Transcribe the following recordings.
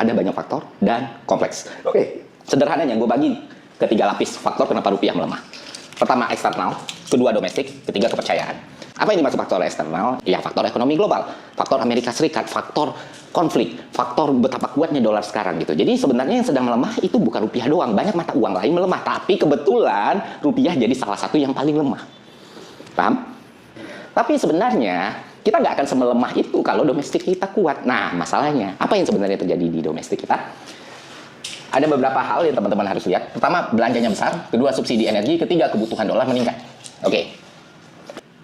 ada banyak faktor dan kompleks. Oke, sederhananya gue bagi ke 3 lapis faktor kenapa rupiah melemah. Pertama, eksternal. Kedua, domestik. Ketiga, kepercayaan. Apa yang dimaksud faktor eksternal? Ya, faktor ekonomi global, faktor Amerika Serikat, faktor konflik, faktor betapa kuatnya dolar sekarang gitu. Jadi sebenarnya yang sedang melemah itu bukan rupiah doang, banyak mata uang lain melemah. Tapi kebetulan rupiah jadi salah satu yang paling lemah. Paham? Tapi sebenarnya kita nggak akan semelemah itu kalau domestik kita kuat. Nah, masalahnya apa yang sebenarnya terjadi di domestik kita? Ada beberapa hal yang teman-teman harus lihat. Pertama, belanjanya besar. Kedua, subsidi energi. Ketiga, kebutuhan dolar meningkat. Oke.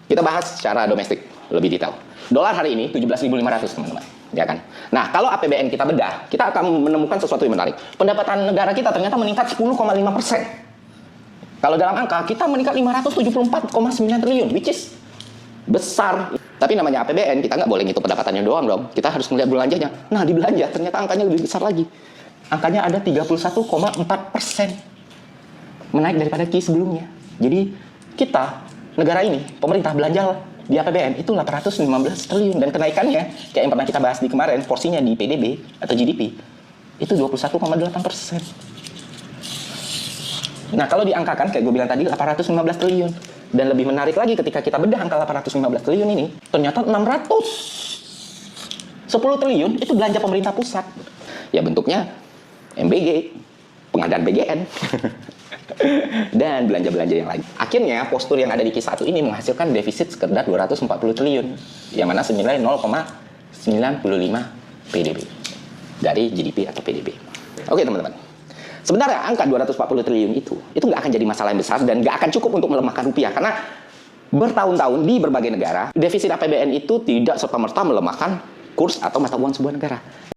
Kita bahas secara domestik lebih detail. Dolar hari ini 17.500, teman-teman. Ya kan? Nah, kalau APBN kita bedah, kita akan menemukan sesuatu yang menarik. Pendapatan negara kita ternyata meningkat 10,5%. Kalau dalam angka, kita meningkat 574,9 triliun, which is besar. Tapi namanya APBN, kita nggak boleh ngitung pendapatannya doang dong. Kita harus melihat belanjanya. Nah, di belanja ternyata angkanya lebih besar lagi. Angkanya ada 31,4%. Menaik daripada Q sebelumnya. Jadi, kita, negara ini, pemerintah belanja di APBN itu 815 triliun. Dan kenaikannya, kayak yang pernah kita bahas di kemarin, porsinya di PDB atau GDP, itu 21,8%. Nah, kalau diangkakan, kayak gue bilang tadi, 815 triliun. Dan lebih menarik lagi ketika kita bedah angka 815 triliun ini, ternyata 610 triliun itu belanja pemerintah pusat. Ya bentuknya MBG, pengadaan BGN, dan belanja-belanja yang lain. Akhirnya postur yang ada di Q1 ini menghasilkan defisit sekedar 240 triliun, yang mana senilai 0,95 PDB dari GDP atau PDB. Oke teman-teman. Sebenarnya angka 240 triliun itu nggak akan jadi masalah yang besar dan nggak akan cukup untuk melemahkan rupiah. Karena bertahun-tahun di berbagai negara, defisit APBN itu tidak serta-merta melemahkan kurs atau mata uang sebuah negara.